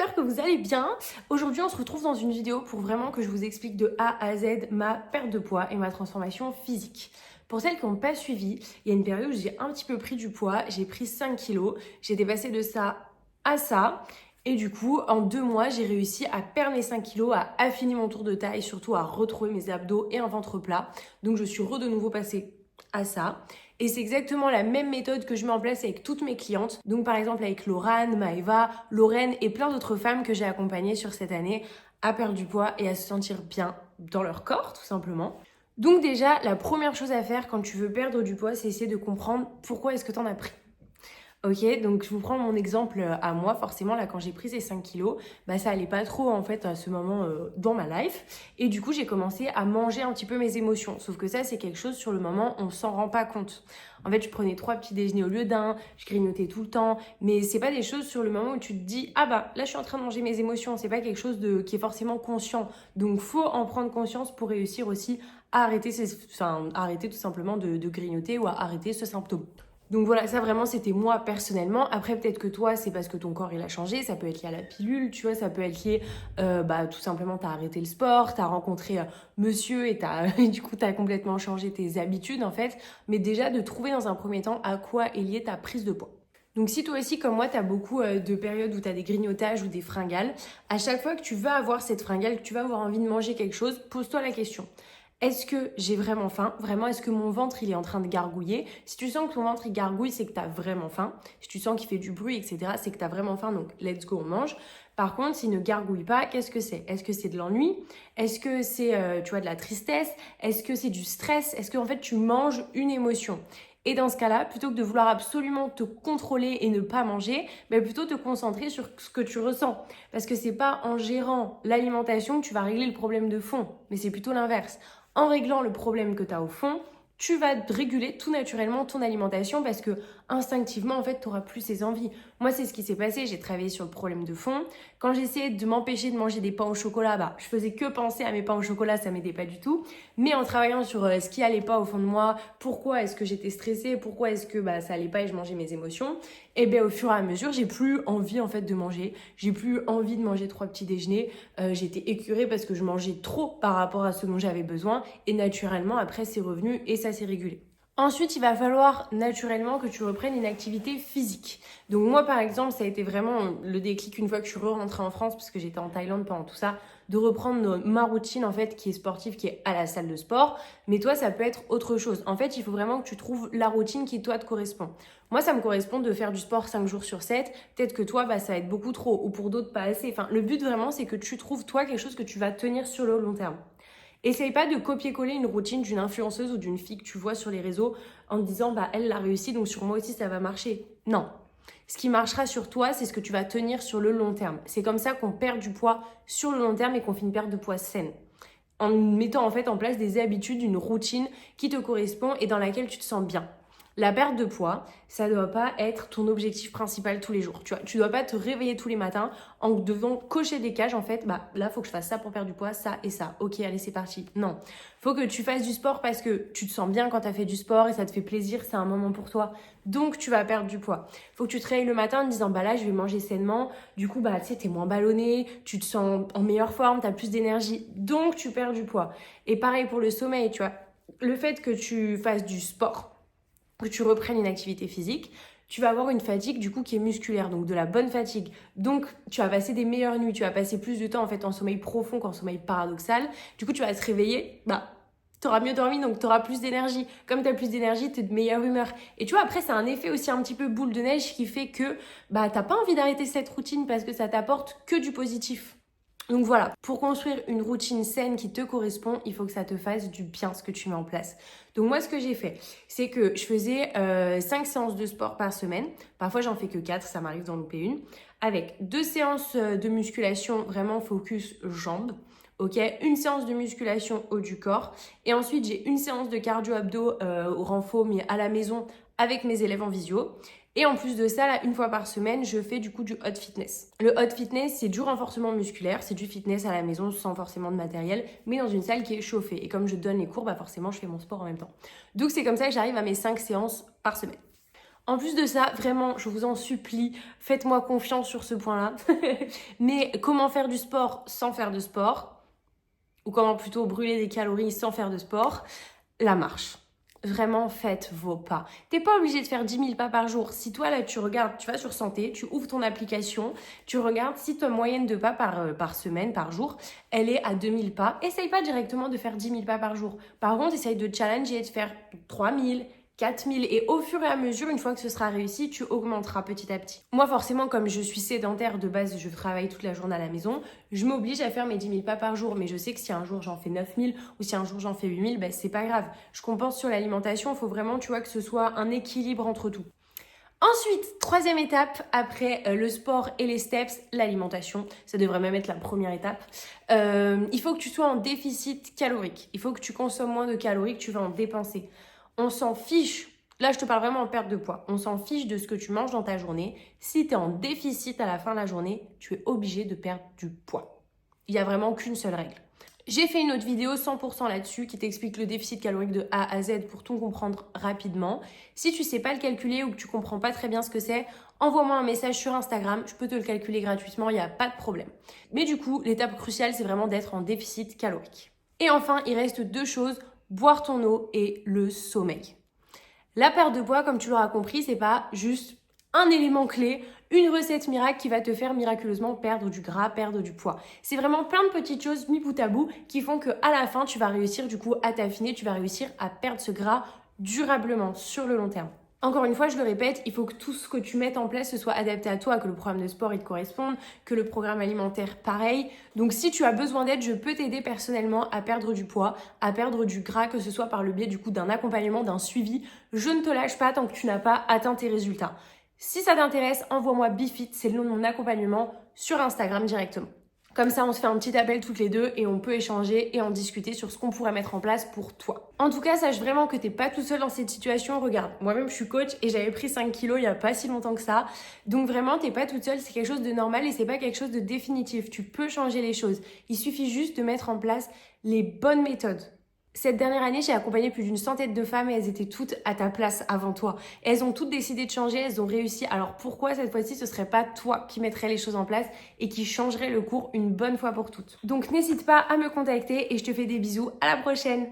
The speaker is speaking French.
j'espère que vous allez bien. Aujourd'hui, on se retrouve dans une vidéo pour vraiment que je vous explique de A à Z ma perte de poids et ma transformation physique. Pour celles qui n'ont pas suivi, il y a une période où j'ai un petit peu pris du poids, j'ai pris 5 kilos, j'étais passée de ça à ça. Et du coup, en 2 mois, j'ai réussi à perdre les 5 kilos, à affiner mon tour de taille, surtout à retrouver mes abdos et un ventre plat. Donc je suis de nouveau passée à ça. Et c'est exactement la même méthode que je mets en place avec toutes mes clientes. Donc par exemple avec Laurane, Maëva, Lorraine et plein d'autres femmes que j'ai accompagnées sur cette année à perdre du poids et à se sentir bien dans leur corps tout simplement. Donc déjà, la première chose à faire quand tu veux perdre du poids, c'est essayer de comprendre pourquoi est-ce que tu en as pris. Ok, donc je vous prends mon exemple à moi, forcément là quand j'ai pris ces 5 kilos, ça allait pas trop en fait à ce moment dans ma life et du coup j'ai commencé à manger un petit peu mes émotions, sauf que ça c'est quelque chose sur le moment on s'en rend pas compte. En fait je prenais 3 petits déjeuners au lieu d'un, je grignotais tout le temps, mais c'est pas des choses sur le moment où tu te dis ah bah là je suis en train de manger mes émotions, c'est pas quelque chose qui est forcément conscient, donc faut en prendre conscience pour réussir aussi à arrêter, arrêter tout simplement de grignoter ou à arrêter ce symptôme. Donc voilà, ça vraiment c'était moi personnellement. Après peut-être que toi c'est parce que ton corps il a changé, ça peut être lié à la pilule, tu vois, ça peut être lié tout simplement t'as arrêté le sport, t'as rencontré monsieur et et du coup t'as complètement changé tes habitudes en fait. Mais déjà de trouver dans un premier temps à quoi est liée ta prise de poids. Donc si toi aussi comme moi t'as beaucoup de périodes où t'as des grignotages ou des fringales, à chaque fois que tu vas avoir cette fringale, que tu vas avoir envie de manger quelque chose, pose-toi la question. Est-ce que j'ai vraiment faim? Vraiment, est-ce que mon ventre, il est en train de gargouiller? Si tu sens que ton ventre, il gargouille, c'est que tu as vraiment faim. Si tu sens qu'il fait du bruit, etc., c'est que tu as vraiment faim. Donc, let's go, on mange. Par contre, s'il ne gargouille pas, qu'est-ce que c'est? Est-ce que c'est de l'ennui? Est-ce que c'est, de la tristesse? Est-ce que c'est du stress? Est-ce qu'en fait, tu manges une émotion? Et dans ce cas-là, plutôt que de vouloir absolument te contrôler et ne pas manger, plutôt te concentrer sur ce que tu ressens. Parce que c'est pas en gérant l'alimentation que tu vas régler le problème de fond, mais c'est plutôt l'inverse. En réglant le problème que tu as au fond, tu vas réguler tout naturellement ton alimentation parce que instinctivement, en fait, tu n'auras plus ces envies. Moi, c'est ce qui s'est passé. J'ai travaillé sur le problème de fond. Quand j'essayais de m'empêcher de manger des pains au chocolat, je faisais que penser à mes pains au chocolat, ça m'aidait pas du tout. Mais en travaillant sur ce qui allait pas au fond de moi, pourquoi est-ce que j'étais stressée, pourquoi est-ce que ça allait pas et je mangeais mes émotions, et bien au fur et à mesure, j'ai plus envie en fait de manger. J'ai plus envie de manger 3 petits déjeuners. J'étais écœurée parce que je mangeais trop par rapport à ce dont j'avais besoin. Et naturellement, après, c'est revenu et ça s'est régulé. Ensuite, il va falloir naturellement que tu reprennes une activité physique. Donc moi, par exemple, ça a été vraiment le déclic une fois que je suis rentrée en France, parce que j'étais en Thaïlande pendant tout ça, de reprendre ma routine en fait qui est sportive, qui est à la salle de sport. Mais toi, ça peut être autre chose. En fait, il faut vraiment que tu trouves la routine qui toi te correspond. Moi, ça me correspond de faire du sport 5 jours sur 7. Peut-être que toi, ça va être beaucoup trop, ou pour d'autres pas assez. Enfin, le but vraiment, c'est que tu trouves toi quelque chose que tu vas tenir sur le long terme. Essaye pas de copier-coller une routine d'une influenceuse ou d'une fille que tu vois sur les réseaux en te disant elle l'a réussi donc sur moi aussi ça va marcher. Non. Ce qui marchera sur toi, c'est ce que tu vas tenir sur le long terme. C'est comme ça qu'on perd du poids sur le long terme et qu'on fait une perte de poids saine. En mettant en fait en place des habitudes, une routine qui te correspond et dans laquelle tu te sens bien. La perte de poids, ça ne doit pas être ton objectif principal tous les jours. Tu dois pas te réveiller tous les matins en devant cocher des cages en fait. Là, faut que je fasse ça pour perdre du poids, ça et ça. Ok, allez, c'est parti. Non. Faut que tu fasses du sport parce que tu te sens bien quand tu as fait du sport et ça te fait plaisir, c'est un moment pour toi. Donc, tu vas perdre du poids. Faut que tu te réveilles le matin en te disant, là, je vais manger sainement. Du coup, tu sais, t'es moins ballonné, tu te sens en meilleure forme, t'as plus d'énergie. Donc, tu perds du poids. Et pareil pour le sommeil, tu vois. Le fait que tu fasses du sport, que tu reprennes une activité physique, tu vas avoir une fatigue du coup qui est musculaire, donc de la bonne fatigue. Donc tu vas passer des meilleures nuits, tu vas passer plus de temps en fait en sommeil profond qu'en sommeil paradoxal. Du coup tu vas te réveiller, tu auras mieux dormi donc tu auras plus d'énergie. Comme tu as plus d'énergie, tu es de meilleure humeur. Et tu vois après c'est un effet aussi un petit peu boule de neige qui fait que t'as pas envie d'arrêter cette routine parce que ça t'apporte que du positif. Donc voilà, pour construire une routine saine qui te correspond, il faut que ça te fasse du bien ce que tu mets en place. Donc moi ce que j'ai fait, c'est que je faisais 5 séances de sport par semaine. Parfois j'en fais que 4, ça m'arrive d'en louper une. Avec 2 séances de musculation vraiment focus jambes. Ok, une séance de musculation haut du corps. Et ensuite j'ai une séance de cardio-abdos au renfort mais à la maison avec mes élèves en visio. Et en plus de ça, là, une fois par semaine, je fais du coup du hot fitness. Le hot fitness, c'est du renforcement musculaire, c'est du fitness à la maison sans forcément de matériel, mais dans une salle qui est chauffée. Et comme je donne les cours, forcément, je fais mon sport en même temps. Donc c'est comme ça que j'arrive à mes 5 séances par semaine. En plus de ça, vraiment, je vous en supplie, faites-moi confiance sur ce point-là. Mais comment faire du sport sans faire de sport? Ou comment plutôt brûler des calories sans faire de sport? La marche. Vraiment, faites vos pas. T'es pas obligé de faire 10 000 pas par jour. Si toi, là, tu regardes, tu vas sur Santé, tu ouvres ton application, tu regardes si ta moyenne de pas par semaine, par jour, elle est à 2 000 pas. Essaye pas directement de faire 10 000 pas par jour. Par contre, essaye de challenger, de faire 3 000, 4 000 et au fur et à mesure, une fois que ce sera réussi, tu augmenteras petit à petit. Moi, forcément, comme je suis sédentaire de base, je travaille toute la journée à la maison, je m'oblige à faire mes 10 000 pas par jour. Mais je sais que si un jour j'en fais 9 000 ou si un jour j'en fais 8 000, ben, c'est pas grave. Je compense sur l'alimentation, il faut vraiment, tu vois, que ce soit un équilibre entre tout. Ensuite, troisième étape, après le sport et les steps, l'alimentation. Ça devrait même être la première étape. Il faut que tu sois en déficit calorique. Il faut que tu consommes moins de calories que tu vas en dépenser. On s'en fiche. Là, je te parle vraiment en perte de poids. On s'en fiche de ce que tu manges dans ta journée. Si tu es en déficit à la fin de la journée, tu es obligé de perdre du poids. Il n'y a vraiment qu'une seule règle. J'ai fait une autre vidéo 100% là-dessus qui t'explique le déficit calorique de A à Z pour tout comprendre rapidement. Si tu sais pas le calculer ou que tu comprends pas très bien ce que c'est, envoie-moi un message sur Instagram, je peux te le calculer gratuitement, il n'y a pas de problème. Mais du coup, l'étape cruciale, c'est vraiment d'être en déficit calorique. Et enfin, il reste deux choses, boire ton eau et le sommeil. La perte de poids, comme tu l'auras compris, c'est pas juste un élément clé, une recette miracle qui va te faire miraculeusement perdre du gras, perdre du poids. C'est vraiment plein de petites choses mis bout à bout qui font que à la fin, tu vas réussir du coup à t'affiner, tu vas réussir à perdre ce gras durablement sur le long terme. Encore une fois, je le répète, il faut que tout ce que tu mettes en place, ce soit adapté à toi, que le programme de sport il te corresponde, que le programme alimentaire pareil. Donc si tu as besoin d'aide, je peux t'aider personnellement à perdre du poids, à perdre du gras, que ce soit par le biais du coup d'un accompagnement, d'un suivi. Je ne te lâche pas tant que tu n'as pas atteint tes résultats. Si ça t'intéresse, envoie-moi BeFit, c'est le nom de mon accompagnement, sur Instagram directement. Comme ça, on se fait un petit appel toutes les deux et on peut échanger et en discuter sur ce qu'on pourrait mettre en place pour toi. En tout cas, sache vraiment que t'es pas tout seul dans cette situation. Regarde, moi-même, je suis coach et j'avais pris 5 kilos il y a pas si longtemps que ça. Donc vraiment, t'es pas toute seule. C'est quelque chose de normal et c'est pas quelque chose de définitif. Tu peux changer les choses. Il suffit juste de mettre en place les bonnes méthodes. Cette dernière année, j'ai accompagné plus d'une centaine de femmes et elles étaient toutes à ta place avant toi. Elles ont toutes décidé de changer, elles ont réussi. Alors pourquoi cette fois-ci, ce serait pas toi qui mettrais les choses en place et qui changerait le cours une bonne fois pour toutes? Donc n'hésite pas à me contacter et je te fais des bisous. À la prochaine!